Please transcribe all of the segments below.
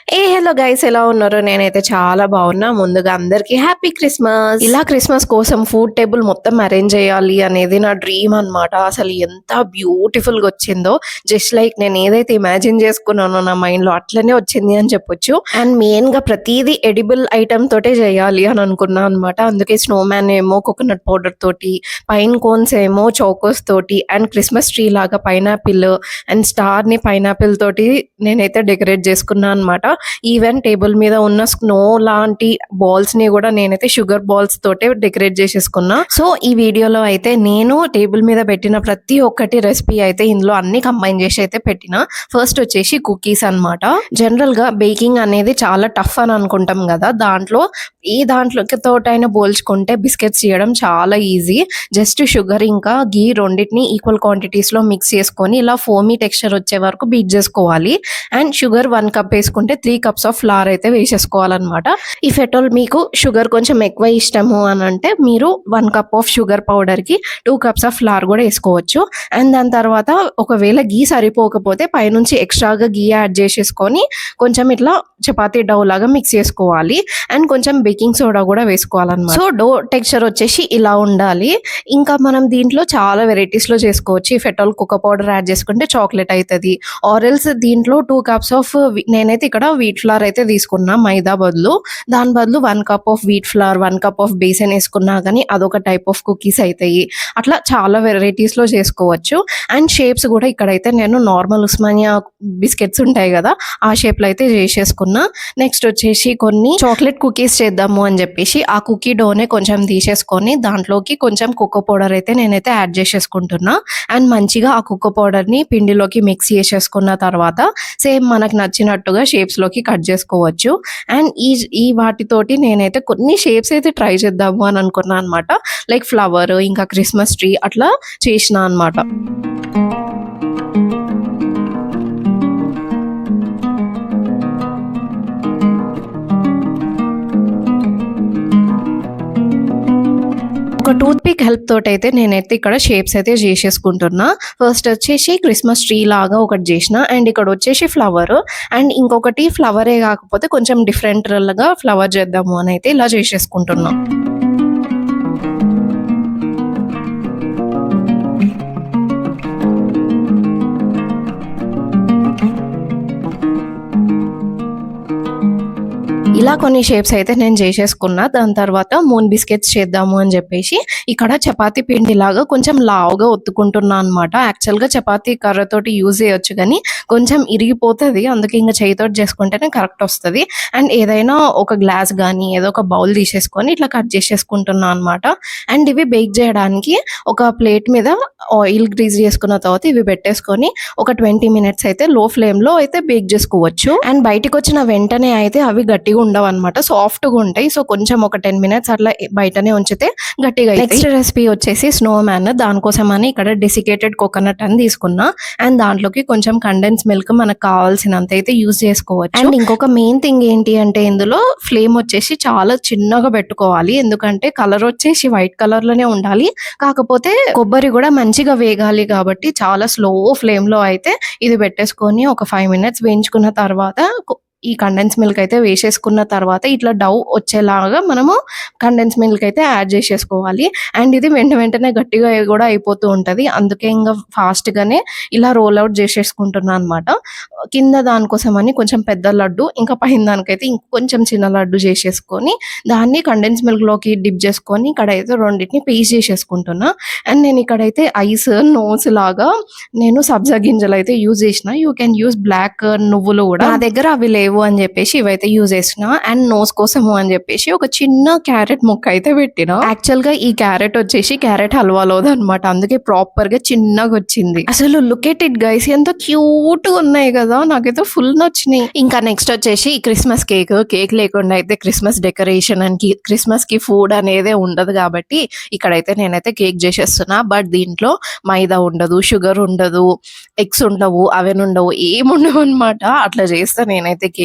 Hello guys, ఎలా ఉన్నారు? నేనైతే చాలా బాగున్నా. ముందుగా అందరికి హ్యాపీ క్రిస్మస్. ఇలా క్రిస్మస్ కోసం ఫుడ్ టేబుల్ మొత్తం అరేంజ్ చేయాలి అనేది నా డ్రీమ్ అన్నమాట. అసలు ఎంత బ్యూటిఫుల్ గా వచ్చిందో, జస్ట్ లైక్ నేను ఏదైతే ఇమాజిన్ చేసుకున్నానో నా మైండ్ లో అట్లనే వచ్చింది అని చెప్పొచ్చు. అండ్ మెయిన్ గా ప్రతిదీ ఎడిబుల్ ఐటమ్ తోటే చేయాలి అని అనుకున్నా అనమాట. అందుకే స్నో మ్యాన్ ఏమో కోకోనట్ పౌడర్ తోటి, పైన్ కోన్స్ ఏమో చోకోస్ తోటి, అండ్ క్రిస్మస్ ట్రీ లాగా పైనాపిల్ అండ్ స్టార్ ని పైనాపిల్ తోటి నేనైతే డెకరేట్ చేసుకున్నా అనమాట. ఈవెన్ టేబుల్ మీద ఉన్న స్నో లాంటి బాల్స్ ని కూడా నేనైతే షుగర్ బాల్స్ తోటే డెకరేట్ చేసేసుకున్నా. సో ఈ వీడియోలో అయితే నేను టేబుల్ మీద పెట్టిన ప్రతి ఒక్కటి రెసిపీ అయితే ఇందులో అన్ని కంబైన్ చేసి అయితే పెట్టిన. ఫస్ట్ వచ్చేసి కుకీస్ అన్నమాట. జనరల్ గా బేకింగ్ అనేది చాలా టఫ్ అని అనుకుంటాం కదా, దాంట్లోకి తోటైనా పోల్చుకుంటే బిస్కెట్స్ చేయడం చాలా ఈజీ. జస్ట్ షుగర్ ఇంకా గీ రెండింటిని ఈక్వల్ క్వాంటిటీస్ లో మిక్స్ చేసుకొని ఇలా ఫోమీ టెక్స్చర్ వచ్చే వరకు బీట్ చేసుకోవాలి. అండ్ షుగర్ 1 కప్ వేసుకుంటే 3 కప్స్ ఆఫ్ ఫ్లవర్ అయితే వేసేసుకోవాలన్నమాట. ఇఫ్ ఎట్ ఆల్ మీకు షుగర్ కొంచెం ఎక్కువ ఇష్టము అని అంటే మీరు 1 కప్ ఆఫ్ షుగర్ పౌడర్ కి 2 కప్స్ ఆఫ్ ఫ్లవర్ కూడా వేసుకోవచ్చు. అండ్ దాని తర్వాత ఒకవేళ గీ సరిపోకపోతే పైనుంచి ఎక్స్ట్రాగా గీ యాడ్ చేసేసుకొని కొంచెం ఇట్లా చపాతీ డౌ లాగా మిక్స్ చేసుకోవాలి. అండ్ కొంచెం బేకింగ్ సోడా కూడా వేసుకోవాలన్నమాట. సో డో టెక్స్చర్ వచ్చేసి ఇలా ఉండాలి. ఇంకా మనం దీంట్లో చాలా వెరైటీస్ లో చేసుకోవచ్చు. If at all cocoa powder add చేసుకుంటే చాక్లెట్ అవుతుంది. ఆరెల్స్ దీంట్లో 2 కప్స్ ఆఫ్ నేనైతే ఇక్కడ వీట్ ఫ్లవర్ అయితే తీసుకున్నా మైదా బదులు. దాని బదులు 1 cup of wheat flour, 1 cup of besan వేసుకున్నా కానీ అదొక టైప్ ఆఫ్ కుకీస్ అవుతాయి. అట్లా చాలా వెరైటీస్ లో చేసుకోవచ్చు. అండ్ షేప్స్ కూడా ఇక్కడైతే నేను నార్మల్ ఉస్మానియా బిస్కెట్స్ ఉంటాయి కదా, ఆ షేప్ లో అయితే చేసేసుకున్నా. నెక్స్ట్ వచ్చేసి కొన్ని చాక్లెట్ కుకీస్ చేద్దాము అని చెప్పేసి ఆ కుకీ డోనే కొంచెం తీసేసుకొని దాంట్లోకి కొంచెం కోకో పౌడర్ అయితే నేనైతే యాడ్ చేసేసుకుంటున్నా. అండ్ మంచిగా ఆ కోకో పౌడర్ ని పిండిలోకి మిక్స్ చేసేసుకున్న తర్వాత సేమ్ మనకు నచ్చినట్టుగా షేప్స్ లోకి కట్ చేసుకోవచ్చు. అండ్ ఈ వాటితోటి నేనైతే కొన్ని షేప్స్ అయితే ట్రై చేద్దాము అని అనుకున్నా అనమాట. లైక్ ఫ్లవర్, ఇంకా క్రిస్మస్ ట్రీ అట్లా చేసిన అనమాట. ఒక టూత్ పిక్ హెల్ప్ తోటి అయితే నేనైతే ఇక్కడ షేప్స్ అయితే చేసేసుకుంటున్నా. ఫస్ట్ వచ్చేసి క్రిస్మస్ ట్రీ లాగా ఒకటి చేసిన, అండ్ ఇక్కడ వచ్చేసి ఫ్లవర్, అండ్ ఇంకొకటి ఫ్లవరే కాకపోతే కొంచెం డిఫరెంట్ గా ఫ్లవర్ చేద్దాము అని అయితే ఇలా చేసేసుకుంటున్నా. ఇలా కొన్ని షేప్స్ అయితే నేను చేసేసుకున్నా. దాని తర్వాత మూన్ బిస్కెట్స్ చేద్దాము అని చెప్పేసి ఇక్కడ చపాతీ పిండి లాగా కొంచెం లావుగా ఒత్తుకుంటున్నా అనమాట. యాక్చువల్ గా చపాతీ కర్రతోటి యూజ్ చేయొచ్చు కానీ కొంచెం ఇరిగిపోతుంది, అందుకే ఇంకా చేయితోటి చేసుకుంటేనే కరెక్ట్ వస్తుంది. అండ్ ఏదైనా ఒక గ్లాస్ కానీ ఏదో ఒక బౌల్ తీసేసుకొని ఇట్లా కట్ చేసేసుకుంటున్నా అనమాట. అండ్ ఇవి బేక్ చేయడానికి ఒక ప్లేట్ మీద ఆయిల్ గ్రీజ్ చేసుకున్న తర్వాత ఇవి పెట్టేసుకొని ఒక 20 మినిట్స్ అయితే లో ఫ్లేమ్ లో అయితే బేక్ చేసుకోవచ్చు. అండ్ బయటకు వచ్చిన వెంటనే అయితే అవి గట్టిగా ఉండవు అనమాట, సాఫ్ట్ గా ఉంటాయి. సో కొంచెం ఒక 10 మినిట్స్ అట్లా బయటనే ఉంచితే గట్టిగా. నెక్స్ట్ రెసిపీ వచ్చేసి స్నో మ్యాన్. దానికోసం అని ఇక్కడ డెసికేటెడ్ కోకోనట్ అని తీసుకున్నా. అండ్ దాంట్లోకి కొంచెం కండెన్స్ మిల్క్ మనకు కావాల్సినంత అయితే యూజ్ చేసుకోవచ్చు. అండ్ ఇంకొక మెయిన్ థింగ్ ఏంటి అంటే ఇందులో ఫ్లేమ్ వచ్చేసి చాలా చిన్నగా పెట్టుకోవాలి, ఎందుకంటే కలర్ వచ్చేసి వైట్ కలర్ లోనే ఉండాలి. కాకపోతే కొబ్బరి కూడా మంచిగా వేగాలి కాబట్టి చాలా స్లో ఫ్లేమ్ లో అయితే ఇది పెట్టేసుకొని ఒక 5 మినిట్స్ వేయించుకున్న తర్వాత ఈ కండెన్స్ మిల్క్ అయితే వేసేసుకున్న తర్వాత ఇట్లా డౌ వచ్చేలాగా మనము కండెన్స్ మిల్క్ అయితే యాడ్ చేసేసుకోవాలి. అండ్ ఇది వెంటనే గట్టిగా కూడా అయిపోతూ ఉంటది, అందుకే ఇంకా ఫాస్ట్ గానే ఇలా రోల్ అవుట్ చేసేసుకుంటున్నా అనమాట. కింద దానికోసం అని కొంచెం పెద్ద లడ్డు, ఇంకా పైన దానికైతే ఇంకొంచెం చిన్న లడ్డు చేసేసుకొని దాన్ని కండెన్స్ మిల్క్ లోకి డిప్ చేసుకొని ఇక్కడైతే రెండింటిని పీస్ చేసేసుకుంటున్నా. అండ్ నేను ఇక్కడైతే ఐస్ నోస్ లాగా నేను సబ్జా గింజలు అయితే యూజ్ చేసిన. యూ కెన్ యూజ్ బ్లాక్ నువ్వులు కూడా, నా దగ్గర అవి లేవు అని చెప్పేసి ఇవైతే యూజ్ చేసిన. అండ్ నోస్ కోసము అని చెప్పేసి ఒక చిన్న క్యారెట్ ముక్క అయితే పెట్టిన. యాక్చువల్ గా ఈ క్యారెట్ వచ్చేసి క్యారెట్ హల్వాలోది అనమాట, అందుకే ప్రాపర్ గా చిన్నగా వచ్చింది. అసలు లుక్ ఎట్ ఇట్ గైస్, ఎంత క్యూట్ గా ఉన్నాయి కదా, నాకైతే ఫుల్ నచ్చినాయి. ఇంకా నెక్స్ట్ వచ్చేసి క్రిస్మస్ కేక్ లేకుండా అయితే క్రిస్మస్ డెకరేషన్ అండ్ క్రిస్మస్ కి ఫుడ్ అనేది ఉండదు కాబట్టి ఇక్కడైతే నేనైతే కేక్ చేసేస్తున్నా. బట్ దీంట్లో మైదా ఉండదు, షుగర్ ఉండదు, ఎగ్స్ ఉండవు, అవెన్ ఉండవు, ఏముండవు అనమాట. అట్లా చేస్తా నేనైతే కేక్.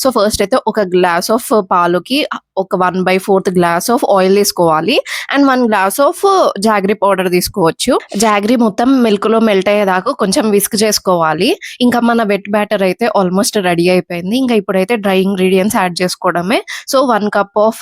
సో ఫస్ట్ అయితే ఒక గ్లాస్ ఆఫ్ పాలుకి ఒక 1/4 గ్లాస్ ఆఫ్ ఆయిల్ తీసుకోవాలి. And 1 glass of jaggery powder తీసుకోవచ్చు. జాగరీ మొత్తం మిల్క్‌లో మెల్ట్ అయ్యేదాకా కొంచెం విస్క్ చేసుకోవాలి. ఇంకా మన వెట్ బ్యాటర్ అయితే ఆల్మోస్ట్ రెడీ అయిపోయింది. ఇంకా ఇప్పుడైతే డ్రై ఇంగ్రీడియెంట్స్ యాడ్ చేసుకోవడమే. So 1 cup of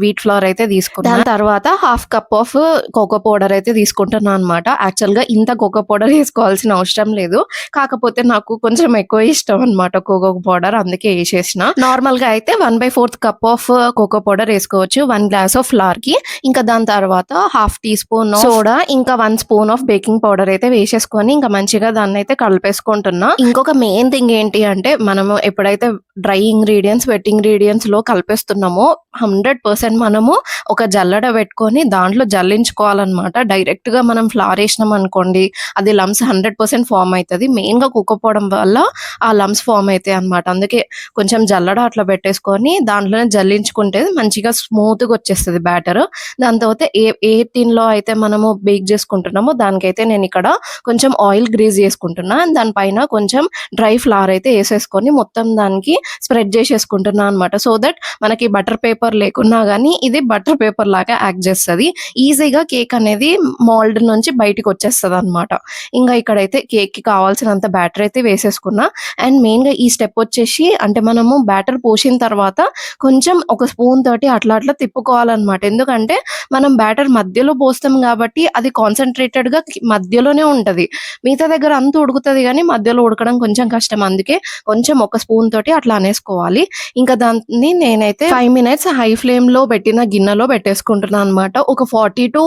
wheat flour అయితే తీసుకున్నా. దాని తర్వాత half cup of cocoa powder అయితే తీసుకుంటున్నాను అనమాట. యాక్చువల్‌గా ఇంత కోకో పౌడర్ వేసుకోవాల్సిన అవసరం లేదు. కాకపోతే నాకు కొంచెం ఎక్కువ ఇష్టం అనమాట కోకో పౌడర్, అందుకే వేసేసిన. నార్మల్‌గా అయితే 1/4 కప్ ఆఫ్ కోకో పౌడర్ వేసుకోవచ్చు 1 గ్లాస్ ఆఫ్ ఫ్లవర్‌కి. ఇంకా దాని తర్వాత హాఫ్ టీ స్పూన్ సోడా, ఇంకా 1 స్పూన్ ఆఫ్ బేకింగ్ పౌడర్ అయితే వేసేసుకొని ఇంకా మంచిగా దాన్ని అయితే కలిపేసుకుంటున్నా. ఇంకొక మెయిన్ థింగ్ ఏంటి అంటే మనము ఎప్పుడైతే డ్రై ఇంగ్రీడియంట్స్ వెట్ ఇంగ్రీడియంట్స్ లో కలిపేస్తున్నామో 100% మనము ఒక జల్లెడ పెట్టుకొని దాంట్లో జల్లించుకోవాలన్నమాట. డైరెక్ట్ గా మనం ఫ్లవర్ వేసినాం అనుకోండి, అది లమ్స్ 100% ఫామ్ అవుతుంది. మెయిన్ గా కుక్కపోవడం వల్ల ఆ లమ్స్ ఫామ్ అవుతాయి అనమాట. అందుకే కొంచెం జల్లెడ అట్లా పెట్టేసుకొని దాంట్లోనే జల్లించుకుంటే మంచిగా స్మూత్ గా వచ్చేస్తుంది బ్యాటర్. దాని తర్వాత ఏ టిన్ లో అయితే మనము బేక్ చేసుకుంటున్నామో దానికైతే నేను ఇక్కడ కొంచెం ఆయిల్ గ్రీజ్ చేసుకుంటున్నా. దానిపైన కొంచెం డ్రై ఫ్లవర్ అయితే వేసేసుకొని మొత్తం దానికి స్ప్రెడ్ చేసేసుకుంటున్నా అనమాట. సో దట్ మనకి బటర్ పేపర్ లేకున్నా గానీ ఇది బటర్ పేపర్ లాగా యాక్ట్ చేస్తుంది. ఈజీగా కేక్ అనేది మోల్డ్ నుంచి బయటికి వచ్చేస్తుంది అనమాట. ఇంకా ఇక్కడైతే కేక్ కి కావాల్సినంత బ్యాటర్ అయితే వేసేసుకున్నా. అండ్ మెయిన్ గా ఈ స్టెప్ వచ్చేసి అంటే మనము బ్యాటర్ పోసిన తర్వాత కొంచెం ఒక స్పూన్ తోటి అట్లా అట్లా తిప్పుకోవాలన్నమాట. ఎందుకంటే మనం బ్యాటర్ మధ్యలో పోస్తాం కాబట్టి అది కాన్సన్ట్రేటెడ్ గా మధ్యలోనే ఉంటది. మిగతా దగ్గర అంతా ఉడుకుతుంది కానీ మధ్యలో ఉడకడం కొంచెం కష్టం. అందుకే కొంచెం ఒక స్పూన్ తోటి అట్లా అనేసుకోవాలి. ఇంకా దాన్ని నేనైతే 5 మినిట్స్ హై ఫ్లేమ్ లో పెట్టిన గిన్నెలో పెట్టేసుకుంటున్నాను అనమాట. ఒక 40 to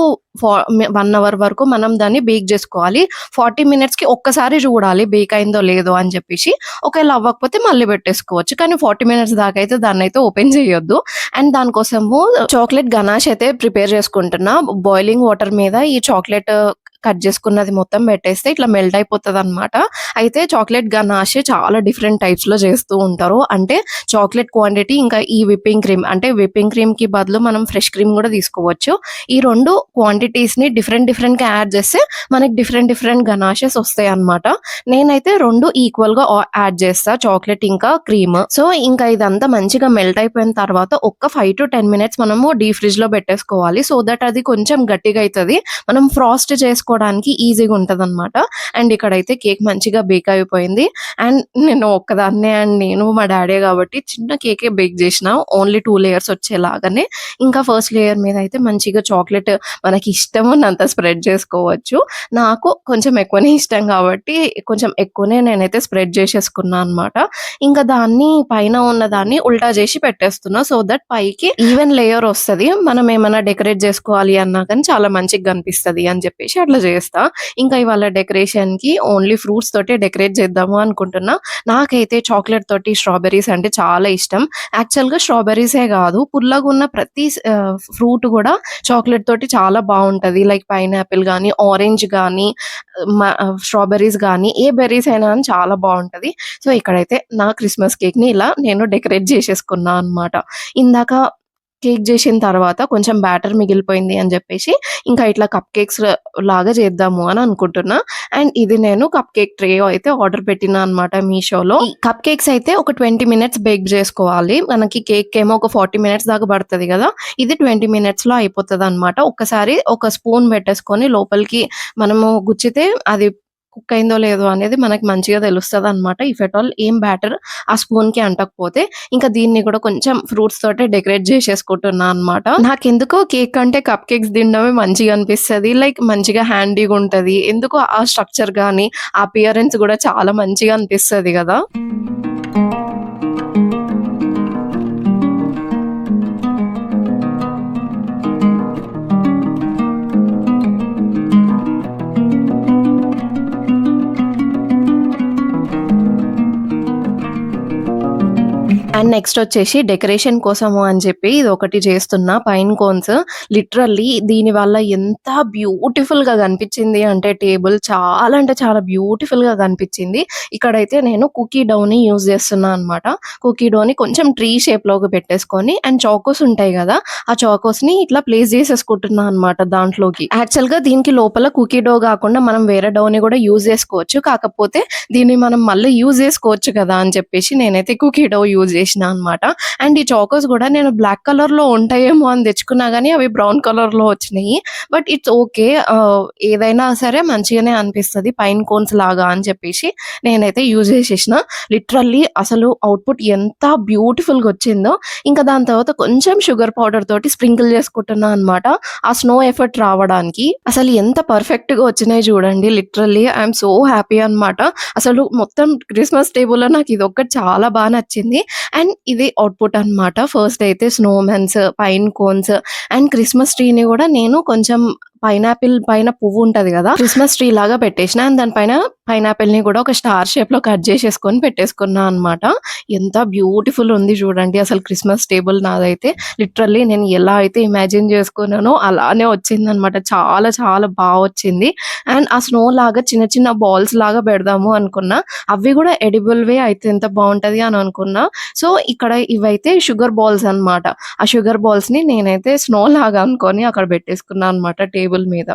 1 అవర్ వరకు మనం దాన్ని బేక్ చేసుకోవాలి. 40 మినిట్స్ కి ఒక్కసారి చూడాలి బేక్ అయిందో లేదో అని చెప్పేసి. ఒకవేళ అవ్వకపోతే మళ్ళీ పెట్టేసుకోవచ్చు. కానీ 40 మినిట్స్ దాకా అయితే దాన్ని అయితే ఓపెన్ చేయొద్దు. అండ్ దానికోసము చాక్లెట్ గనాష్ అయితే ప్రిపేర్ చేసుకుంటున్నా. బాయిలింగ్ వాటర్ మీద ఈ చాక్లెట్ కట్ చేసుకున్నది మొత్తం పెట్టేస్తే ఇట్లా మెల్ట్ అయిపోతుంది అనమాట. అయితే చాక్లెట్ గనాష్ చాలా డిఫరెంట్ టైప్స్ లో చేస్తూ ఉంటారు. అంటే చాక్లెట్ క్వాంటిటీ ఇంకా ఈ విప్పింగ్ క్రీమ్, అంటే విప్పింగ్ క్రీమ్ కి బదులు మనం ఫ్రెష్ క్రీమ్ కూడా తీసుకోవచ్చు. ఈ రెండు క్వాంటిటీస్ ని డిఫరెంట్ డిఫరెంట్ గా యాడ్ చేస్తే మనకి డిఫరెంట్ డిఫరెంట్ గనాషెస్ వస్తాయి అనమాట. నేనైతే రెండు ఈక్వల్ గా యాడ్ చేస్తా, చాక్లెట్ ఇంకా క్రీమ్. సో ఇంకా ఇదంతా మంచిగా మెల్ట్ అయిపోయిన తర్వాత ఒక 5 to 10 మినిట్స్ మనము డీ ఫ్రిడ్జ్ లో పెట్టేసుకోవాలి. సో దట్ అది కొంచెం గట్టిగా అవుతుంది, మనం ఫ్రాస్ట్ చేసుకోవడానికి ఈజీగా ఉంటది అనమాట. అండ్ ఇక్కడైతే కేక్ మంచిగా బేక్ అయిపోయింది. అండ్ నేను ఒక్కదాన్నే అండ్ నేను మా డాడీ కాబట్టి చిన్న కేకే బేక్ చేసిన, ఓన్లీ 2 లేయర్స్ వచ్చేలాగానే. ఇంకా ఫస్ట్ లేయర్ మీద అయితే మంచిగా చాక్లెట్ మనకి ఇష్టం ఉన్నంత స్ప్రెడ్ చేసుకోవచ్చు. నాకు కొంచెం ఎక్కువనే ఇష్టం కాబట్టి కొంచెం ఎక్కువనే నేనైతే స్ప్రెడ్ చేసేసుకున్నా అనమాట. ఇంకా దాన్ని పైన ఉన్న దాన్ని ఉల్టా చేసి పెట్టేస్తున్నా. సో దట్ పైకి ఈవెన్ లేయర్ వస్తుంది. మనం ఏమైనా డెకరేట్ చేసుకోవాలి అన్నా కానీ చాలా మంచిగా కనిపిస్తుంది అని చెప్పేసి అట్లా చేస్తా. ఇంకా ఇవాళ డెకరేషన్ కి ఓన్లీ ఫ్రూట్స్ తోటే డెకరేట్ చేద్దాము అనుకుంటున్నా. నాకైతే చాక్లెట్ తోటి స్ట్రాబెర్రీస్ అంటే చాలా ఇష్టం. యాక్చువల్ గా స్ట్రాబెర్రీసే కాదు, పుల్లగా ఉన్న ప్రతి ఫ్రూట్ కూడా చాక్లెట్ తోటి చాలా బాగుంటది. లైక్ పైనాపిల్ గానీ, ఆరెంజ్ గానీ, స్ట్రాబెర్రీస్ గానీ, ఏ బెర్రీస్ అయినా కానీ చాలా బాగుంటది. సో ఇక్కడైతే నా క్రిస్మస్ కేక్ ని ఇలా నేను డెకరేట్ చేసేసుకున్నా అనమాట. ఇందాక కేక్ చేసిన తర్వాత కొంచెం బ్యాటర్ మిగిలిపోయింది అని చెప్పేసి ఇంకా ఇట్లా కప్ కేక్స్ లాగా చేద్దాము అని అనుకుంటున్నా. అండ్ ఇది నేను కప్ కేక్ ట్రే అయితే ఆర్డర్ పెట్టినా అనమాట మీషోలో. ఈ కప్ కేక్స్ అయితే ఒక 20 మినిట్స్ బేక్ చేసుకోవాలి. మనకి కేక్ ఏమో ఒక 40 మినిట్స్ దాకా పడుతుంది కదా, ఇది 20 మినిట్స్ లో అయిపోతుంది అనమాట. ఒక్కసారి ఒక స్పూన్ పెట్టేసుకొని లోపలికి మనము గుచ్చితే అది కుక్ అయిందో లేదో అనేది మనకి మంచిగా తెలుస్తుంది అనమాట. ఇఫ్ ఎట్ ఆల్ ఏం బ్యాటర్ ఆ స్పూన్ కి అంటకపోతే ఇంకా దీన్ని కూడా కొంచెం ఫ్రూట్స్ తోటే డెకరేట్ చేసేసుకుంటున్నా అనమాట. నాకెందుకో కేక్ అంటే కప్ కేక్స్ తినడమే మంచిగా అనిపిస్తుంది. లైక్ మంచిగా హ్యాండీగా ఉంటది. ఎందుకో ఆ స్ట్రక్చర్ గానీ ఆ అపియరెన్స్ కూడా చాలా మంచిగా అనిపిస్తుంది కదా. అండ్ నెక్స్ట్ వచ్చేసి డెకరేషన్ కోసము అని చెప్పి ఇది ఒకటి చేస్తున్నా, పైన్ కోన్స్. లిటరల్లీ దీని వల్ల ఎంత బ్యూటిఫుల్ గా కనిపించింది అంటే టేబుల్ చాలా అంటే చాలా బ్యూటిఫుల్ గా కనిపించింది. ఇక్కడైతే నేను కుకీ డౌ ని యూజ్ చేస్తున్నా అనమాట. కుకీ డౌ ని కొంచెం ట్రీ షేప్ లోకి పెట్టేసుకొని అండ్ చాకోస్ ఉంటాయి కదా, ఆ చాకోస్ ని ఇట్లా ప్లేస్ చేసేసుకుంటున్నా అనమాట దాంట్లోకి. యాక్చువల్ గా దీనికి లోపల కుకీ డో కాకుండా మనం వేరే డౌ ని కూడా యూజ్ చేసుకోవచ్చు. కాకపోతే దీన్ని మనం మళ్ళీ యూజ్ చేసుకోవచ్చు కదా అని చెప్పేసి నేనైతే కుకీ డౌ యూజ్ చేసిన అనమాట. అండ్ ఈ చాకోస్ కూడా నేను బ్లాక్ కలర్ లో ఉంటాయేమో అని తెచ్చుకున్నా గానీ అవి బ్రౌన్ కలర్ లో వచ్చినాయి. But it's okay. ఏదైనా సరే మంచిగానే అనిపిస్తది. పైన్ కోన్స్ లాగా అని చెప్పేసి నేనైతే యూజ్ చేసేసిన. లిటరల్లీ అసలు అవుట్‌పుట్ ఎంత బ్యూటిఫుల్‌గా వచ్చిందో. ఇంకా దాని తర్వాత కొంచెం షుగర్ పౌడర్ తోటి స్ప్రింకిల్ చేసుకుంటున్నా అనమాట. ఆ స్నో ఎఫెక్ట్ రావడానికి. అసలు ఎంత పర్ఫెక్ట్‌గా వచ్చినాయి చూడండి. Literally I am so happy అనమాట. అసలు మొత్తం క్రిస్మస్ టేబుల్‌లో నాకు ఇదొక్కటి చాలా నచ్చింది. అండ్ ఇది అవుట్‌పుట్ అనమాట. ఫస్ట్ అయితే స్నోమాన్స్, పైన్ కోన్స్ అండ్ క్రిస్మస్ ట్రీని కూడా నేను కొంచెం పైనాపిల్ పైన పువ్వు ఉంటది గదా! క్రిస్మస్ ట్రీ లాగా పెట్టేసిన. అండ్ దాని పైన పైనాపిల్‌ని కూడా ఒక స్టార్ షేప్‌లో కట్ చేసేసుకొని పెట్టేసుకున్నా అనమాట. ఎంత బ్యూటిఫుల్ ఉంది చూడండి. అసలు క్రిస్మస్ టేబుల్ నాదైతే లిటరల్లీ నేను ఎలా అయితే ఇమాజిన్ చేసుకున్నానో అలానే వచ్చిందనమాట. చాలా వచ్చింది. అండ్ ఆ స్నో లాగా చిన్న చిన్న బాల్స్ లాగా పెడదాము అనుకున్నా. అవి కూడా ఎడిబుల్‌వే అయితే ఎంత బావుంటది అని అనుకున్నా. సో, ఇక్కడ ఇవైతే షుగర్ బాల్స్ అనమాట. ఆ షుగర్ బాల్స్‌ని నేనైతే స్నో లాగా అనుకోని అక్కడ పెట్టేసుకున్నా అనమాట టేబుల్ మీద.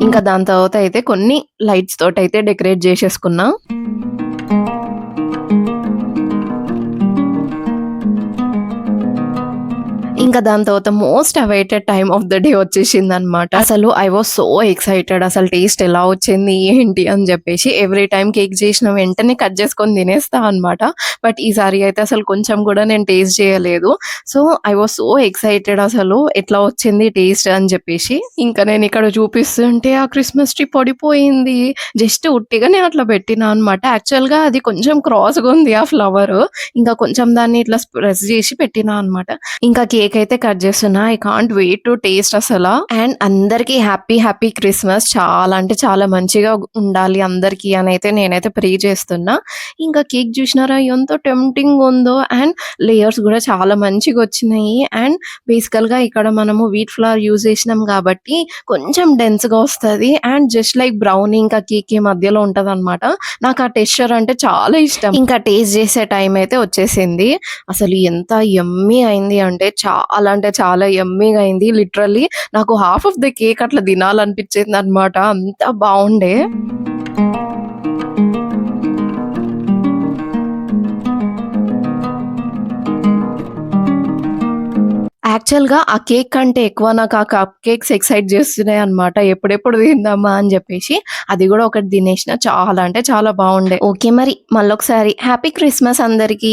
ఇంకా దాని తర్వాత అయితే కొన్ని లైట్స్ తోటైతే డెకరేట్ చేసేసుకున్నా. ఇంకా దాని తర్వాత most awaited time of the day వచ్చేసిందనమాట. అసలు ఐ వాస్ సో ఎక్సైటెడ్. అసలు టేస్ట్ ఎలా వచ్చింది ఏంటి అని చెప్పేసి ఎవ్రీ టైమ్ కేక్ చేసిన వెంటనే కట్ చేసుకొని తినేస్తా అనమాట. బట్ ఈసారి అయితే అసలు కొంచెం కూడా నేను టేస్ట్ చేయలేదు. So, I was so excited అసలు ఎట్లా వచ్చింది టేస్ట్ అని చెప్పేసి. ఇంకా నేను ఇక్కడ చూపిస్తుంటే ఆ క్రిస్మస్ ట్రీ పడిపోయింది. జస్ట్ ఉట్టిగానే అట్లా పెట్టినా అనమాట. యాక్చువల్‌గా అది కొంచెం క్రాస్‌గా ఉంది ఆ ఫ్లవర్. ఇంకా కొంచెం దాన్ని ఇట్లా ప్రెస్ చేసి పెట్టినా అనమాట. ఇంకా కేక్ అయితే కట్ చేస్తున్నా. I can't wait to taste అసల. అండ్ అందరికీ హ్యాపీ క్రిస్మస్. చాలా అంటే చాలా మంచిగా ఉండాలి అందరికీ అనైతే నేనైతే ప్రే చేస్తున్నా. ఇంకా కేక్ చూసినారా ఎంత టెంప్టింగ్ ఉందో. అండ్ లేయర్స్ కూడా చాలా మంచిగా వచ్చినాయి. అండ్ బేసికల్‌గా ఇక్కడ మనము వీట్ ఫ్లవర్ యూజ్ చేసినాం కాబట్టి కొంచెం డెన్స్‌గా వస్తది. అండ్ జస్ట్ లైక్ బ్రౌనీ ఇంకా కేక్ మధ్యలో ఉంటదనమాట. నాకు ఆ టెక్స్చర్ అంటే చాలా ఇష్టం. ఇంకా టేస్ట్ చేసే టైం అయితే వచ్చేసింది. అసలు ఎంత యమ్మీ అయింది అంటే చాలా అంటే చాలా యమ్మీగా అయింది. లిటరల్లీ నాకు హాఫ్ ఆఫ్ ద కేక్ అట్లా తినాలనిపించిందనమాట. అంత బావుండే. యాక్చువల్‌గా ఆ కేక్ కంటే ఎక్కువ నాకు ఆ కప్ కేక్స్ ఎక్సైట్ చేస్తున్నాయన్నమాట. ఎప్పుడెప్పుడు తిందామా అని జెప్పేసి. అది గూడా ఒకటి తినేసిన. చాలా అంటే చాలా బావుండే. ఓకే మరి మళ్ళొకసారి హ్యాపీ క్రిస్మస్ అందరికీ.